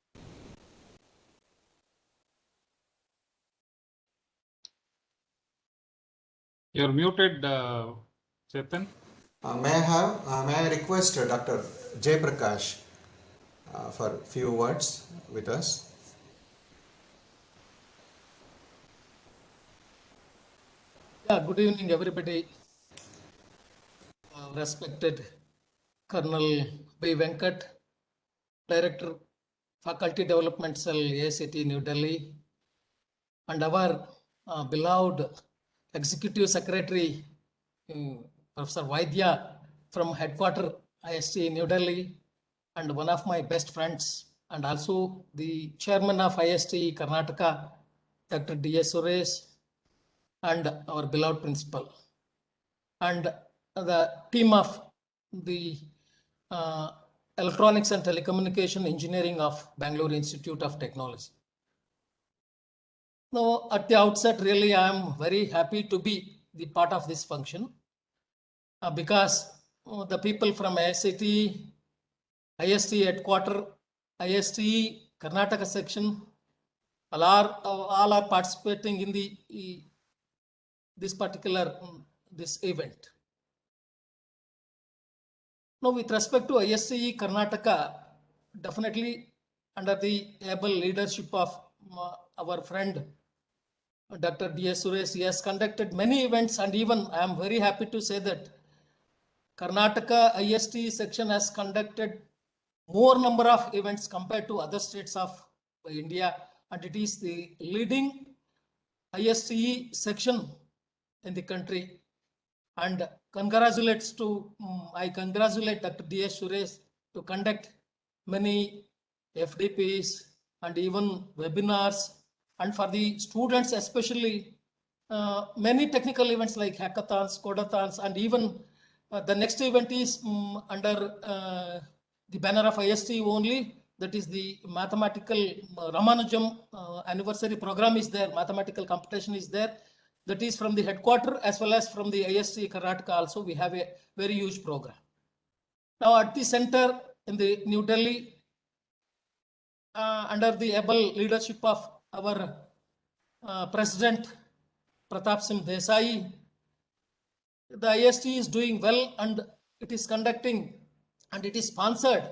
S6: You're muted, Chetan.
S4: may I request Dr. Jay Prakash for a few words with us.
S2: Yeah, good evening, everybody. Respected Colonel B. Venkat, Director, Faculty Development Cell, AICTE New Delhi, and our beloved Executive Secretary, Professor Vaidya from Headquarter IST New Delhi, and one of my best friends, and also the Chairman of IST Karnataka, Dr. D.S. Suresh, and our beloved principal, and the team of the Electronics and Telecommunication Engineering of Bangalore Institute of Technology. Now, at the outset, really, I am very happy to be the part of this function because the people from IST headquarter, IST Karnataka section, all are participating in this particular this event. Now, with respect to ISTE Karnataka, definitely under the able leadership of our friend Dr. D.S. Suresh, he has conducted many events, and even I am very happy to say that Karnataka ISTE section has conducted more number of events compared to other states of India, and it is the leading ISTE section in the country. And I congratulate Dr. D.S. Suresh to conduct many FDPs and even webinars, and for the students especially many technical events like hackathons, codathons, and even the next event is under the banner of ISTE only. That is the mathematical Ramanujam anniversary program is there. Mathematical competition is there. That is from the headquarter as well as from the ISTE Karnataka also. We have a very huge program. Now at the center in the New Delhi, under the able leadership of our President Pratap Singh Desai, the ISTE is doing well, and it is conducting and it is sponsored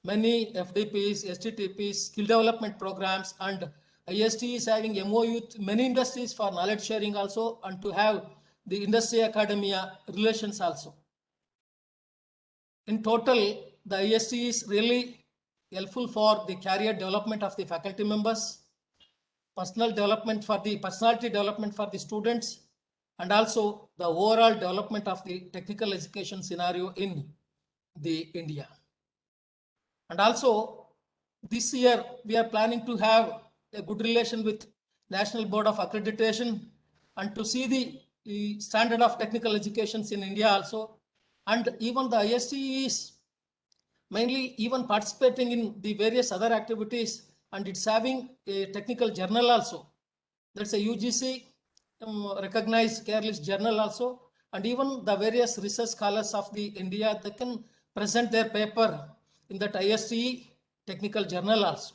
S2: many FDPs, STTPs, skill development programs, and ISTE is having MOU with many industries for knowledge sharing also, and to have the industry academia relations also. In total, the ISTE is really helpful for the career development of the faculty members, personality development for the students, and also the overall development of the technical education scenario in the India. And also this year we are planning to have a good relation with National Board of Accreditation and to see the standard of technical educations in India also. And even the ISTE is mainly even participating in the various other activities, and it's having a technical journal also. That's a UGC recognized careless journal also. And even the various research scholars of the India, they can present their paper in that ISTE technical journal also.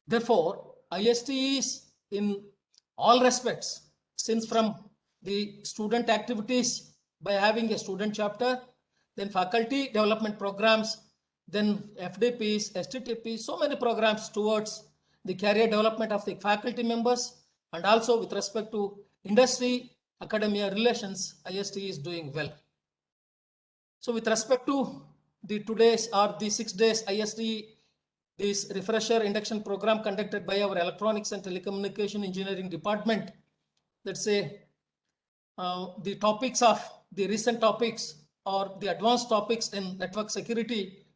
S2: Therefore, ISTE is in all respects, since from the student activities by having a student chapter, then faculty development programs, then FDPs, STTPs, so many programs towards the career development of the faculty members, and also with respect to industry academia relations, ISTE is doing well. So with respect to the 6 days ISTE, this refresher induction program conducted by our Electronics and Telecommunication Engineering Department, let's say the topics of the recent topics or the advanced topics in network security,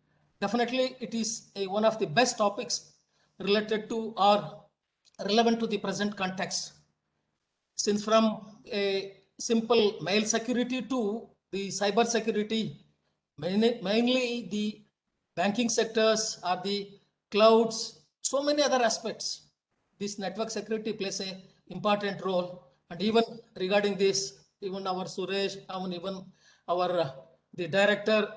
S2: definitely it is one of the best topics related to or relevant to the present context. Since from a simple mail security to the cyber security, mainly the banking sectors or the clouds, so many other aspects, this network security plays a important role. And even regarding this, even our Suresh, even our the director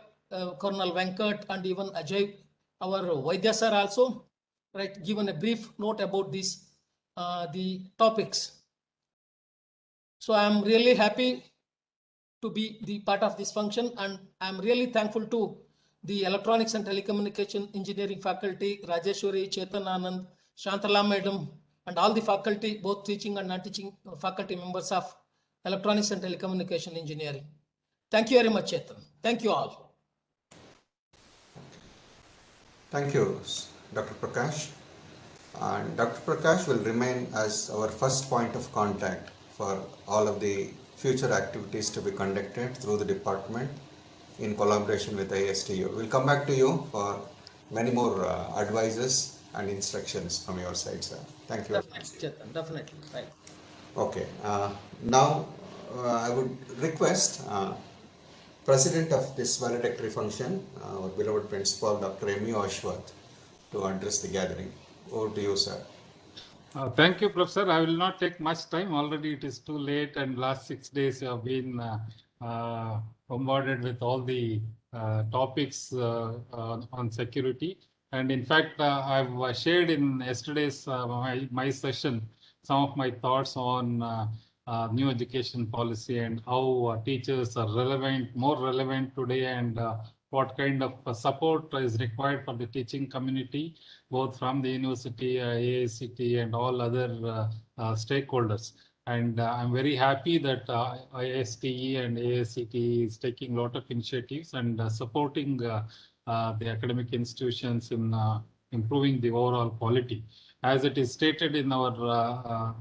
S2: Colonel Venkat, and even Ajay, our Vaidya sir also, right, given a brief note about this the topics. So I am really happy to be the part of this function, and I am really thankful to the Electronics and Telecommunication Engineering faculty, Rajeshwari, Chetan Anand, Shantala Madam, and all the faculty, both teaching and non-teaching faculty members of Electronics and Telecommunication Engineering. Thank you very much, Chetan. Thank you all.
S4: Thank you, Dr. Prakash. And Dr. Prakash will remain as our first point of contact for all of the future activities to be conducted through the department in collaboration with ISTU. We'll come back to you for many more advices and instructions from your side, sir. Thank you.
S2: Definitely, right.
S4: Okay. Now I would request President of this valedictory function, our beloved Principal, Dr. M.U. Ashwath, to address the gathering. Over to you, sir.
S6: Thank you, Professor. I will not take much time. Already it is too late, and last 6 days you have been bombarded with all the topics on security. And in fact, I've shared in yesterday's my session some of my thoughts on new education policy and how teachers are more relevant today, and what kind of support is required for the teaching community, both from the university, AICT, and all other stakeholders. And I'm very happy that ISTE and AICT is taking a lot of initiatives and supporting the academic institutions in improving the overall quality. As it is stated in our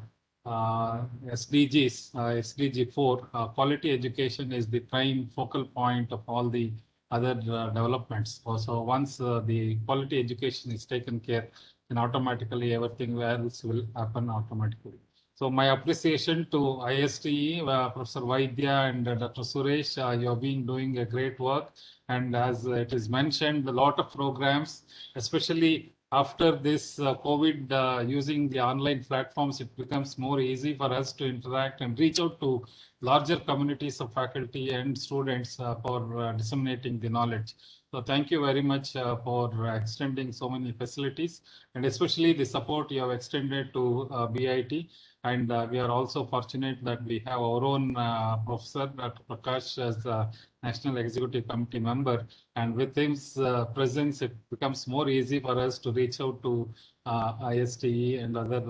S6: SDGs, SDG 4, quality education is the prime focal point of all the other developments. So once the quality education is taken care, then automatically everything else will happen automatically. So my appreciation to ISTE, Professor Vaidya and Dr. Suresh, you have been doing a great work. And as it is mentioned, a lot of programs, especially after this COVID, using the online platforms, it becomes more easy for us to interact and reach out to larger communities of faculty and students for disseminating the knowledge. So thank you very much for extending so many facilities, and especially the support you have extended to BIT. And we are also fortunate that we have our own professor, Dr. Prakash, as a National Executive Committee member. And with his presence, it becomes more easy for us to reach out to ISTE and other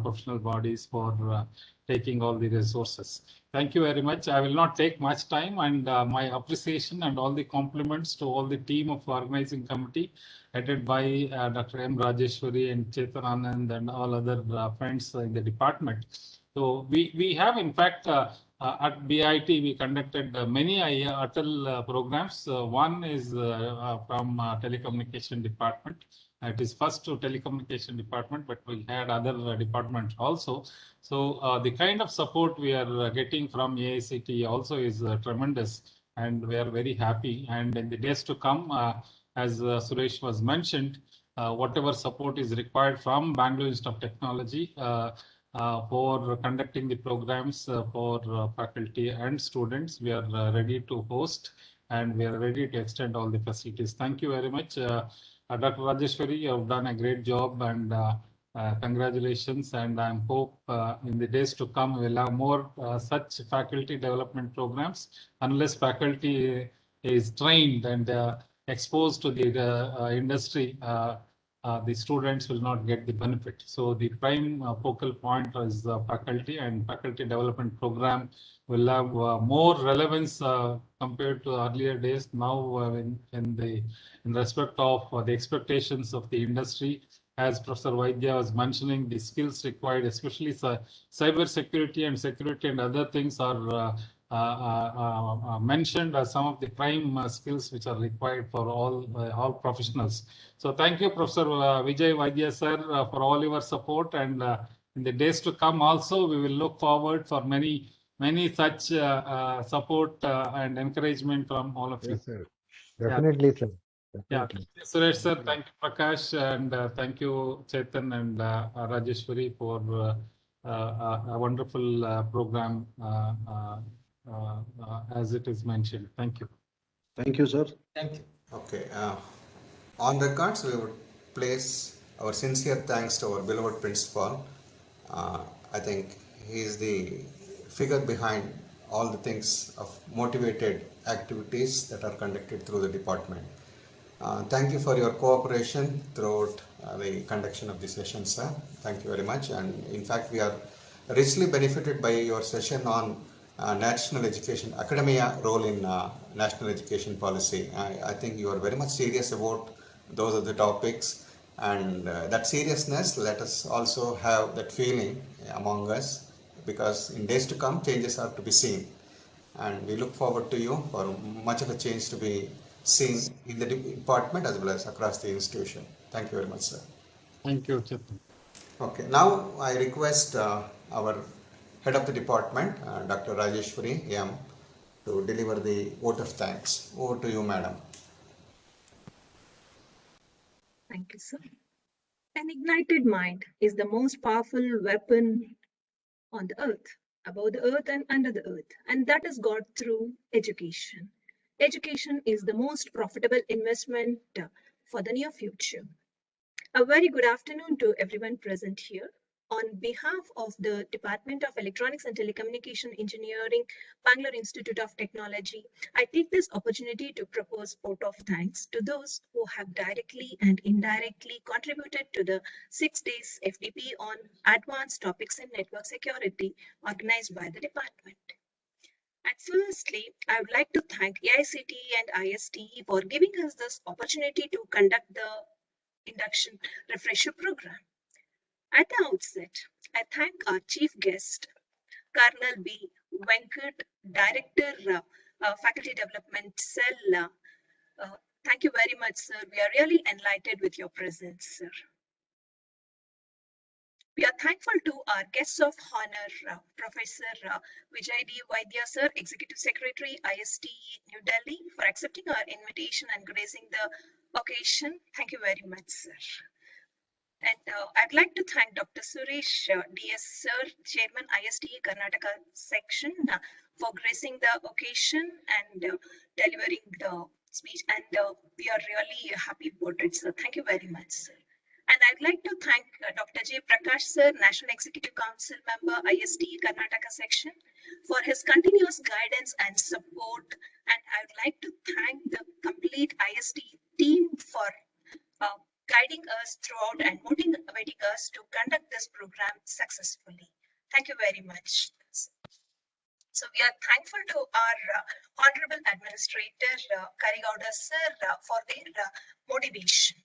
S6: professional bodies for taking all the resources. Thank you very much. I will not take much time, and my appreciation and all the compliments to all the team of organizing committee headed by Dr. M. Rajeshwari and Chetan Anand and all other friends in the department. So we have, in fact, at BIT, we conducted many Atal programs. One is from telecommunication department. It is first to telecommunication department, but we had other departments also. So the kind of support we are getting from AICT also is tremendous, and we are very happy. And in the days to come, as Suresh was mentioned, whatever support is required from Bangalore Institute of Technology for conducting the programs for faculty and students, we are ready to host, and we are ready to extend all the facilities. Thank you very much. Dr. Rajeshwari, you have done a great job, and congratulations. And I hope in the days to come, we'll have more such faculty development programs. Unless faculty is trained and exposed to the industry, the students will not get the benefit. So the prime focal point is faculty, and faculty development program will have more relevance compared to earlier days. Now in respect of the expectations of the industry, as Professor Vaidya was mentioning, the skills required, especially cyber security and security and other things, are mentioned as some of the prime skills which are required for all professionals. So thank you, Professor Vijay Vaidya sir, for all your support. And in the days to come also, we will look forward for many such support and encouragement from all of you.
S7: Yes, sir. Definitely, sir.
S6: Definitely. Yeah, Suresh sir, thank you, Prakash, and thank you, Chetan and Rajeshwari, for a wonderful program as it is mentioned. Thank you.
S8: Thank you, sir.
S2: Thank you.
S4: Okay. On records, we would place our sincere thanks to our beloved principal. I think he is the figure behind all the things of motivated activities that are conducted through the department. Thank you for your cooperation throughout the conduction of the session, sir. Thank you very much. And in fact, we are richly benefited by your session on national education, academia role in national education policy. I think you are very much serious about those are the topics, and that seriousness, let us also have that feeling among us, because in days to come, changes are to be seen. And we look forward to you for much of a change to be seen in the department as well as across the institution. Thank you very much, sir.
S6: Thank you, Chetan.
S4: Okay, now I request our head of the department, Dr. Rajeshwari M, to deliver the vote of thanks. Over to you, madam.
S9: Thank you, sir. An ignited mind is the most powerful weapon on the earth, above the earth and under the earth, and that is got through education. Education is the most profitable investment for the near future. A very good afternoon to everyone present here. On behalf of the Department of Electronics and Telecommunication Engineering, Bangalore Institute of Technology, I take this opportunity to propose vote of thanks to those who have directly and indirectly contributed to the 6 days FDP on advanced topics in network security organized by the department. And firstly, I would like to thank AICTE and ISTE for giving us this opportunity to conduct the induction refresher program. At the outset, I thank our chief guest, Colonel B. Venkat, Director, Faculty Development Cell. Thank you very much, sir. We are really enlightened with your presence, sir. We are thankful to our guests of honor, Professor Vijay D. Vaidya, sir, Executive Secretary, ISTE, New Delhi, for accepting our invitation and gracing the occasion. Thank you very much, sir. And I'd like to thank Dr. Suresh DS, sir, Chairman, ISTE Karnataka section, for gracing the occasion and delivering the speech. And we are really happy about it, sir. Thank you very much, sir. And I'd like to thank Dr. J. Prakash, sir, National Executive Council member, ISTE Karnataka section, for his continuous guidance and support. And I'd like to thank the complete ISTE team for guiding us throughout and motivating us to conduct this program successfully. Thank you very much. So we are thankful to our Honorable Administrator, Karigowda sir, for their motivation.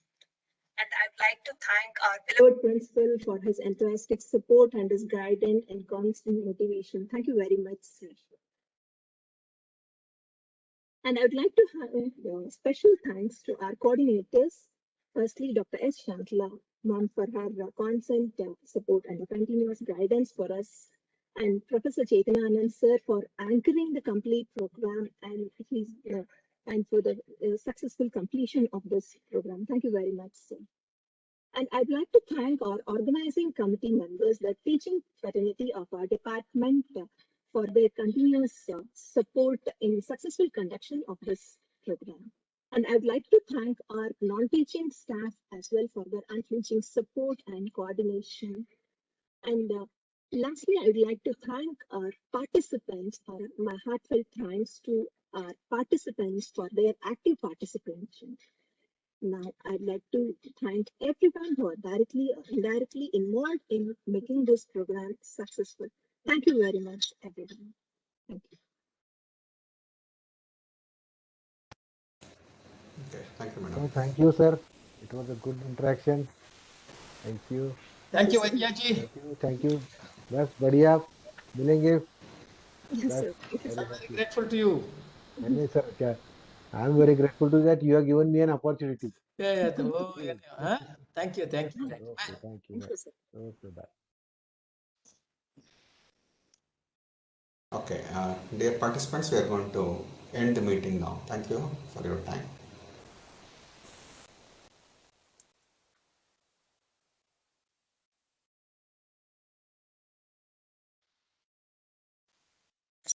S9: And I'd like to thank our beloved principal for his enthusiastic support and his guidance and constant motivation. Thank you very much, sir. And I would like to have special thanks to our coordinators. Firstly, Dr. S. Shantla, ma'am, for her constant support and continuous guidance for us. And Professor Chetananand, sir, for anchoring the complete program and and for the successful completion of this program. Thank you very much, sir. And I'd like to thank our organizing committee members, the teaching fraternity of our department, for their continuous support in successful conduction of this program. And I'd like to thank our non-teaching staff as well for their unflinching support and coordination. And lastly, I would like to thank our participants, my heartfelt thanks to our participants for their active participation. Now, I'd like to thank everyone who are directly or indirectly involved in making this program successful. Thank you very much, everyone. Thank you.
S4: Okay, thank you, madam.
S7: So thank you, sir. It was a good interaction. Thank you.
S2: Thank you, Vaidya ji.
S7: Thank you. Thank you. बस बढ़िया मिलेंगे.
S9: Yes,
S7: बस
S9: sir. Thank you,
S7: very
S9: sir.
S2: I'm very
S7: happy.
S2: grateful to you.
S7: नहीं sir, क्या? I'm very grateful to that you have given me an opportunity.
S2: Yeah. Oh, yeah. Huh? Thank you.
S7: Okay, thank you.
S9: Thank you, sir.
S7: Okay, bye.
S4: Okay, dear participants, we are going to end the meeting now. Thank you for your time.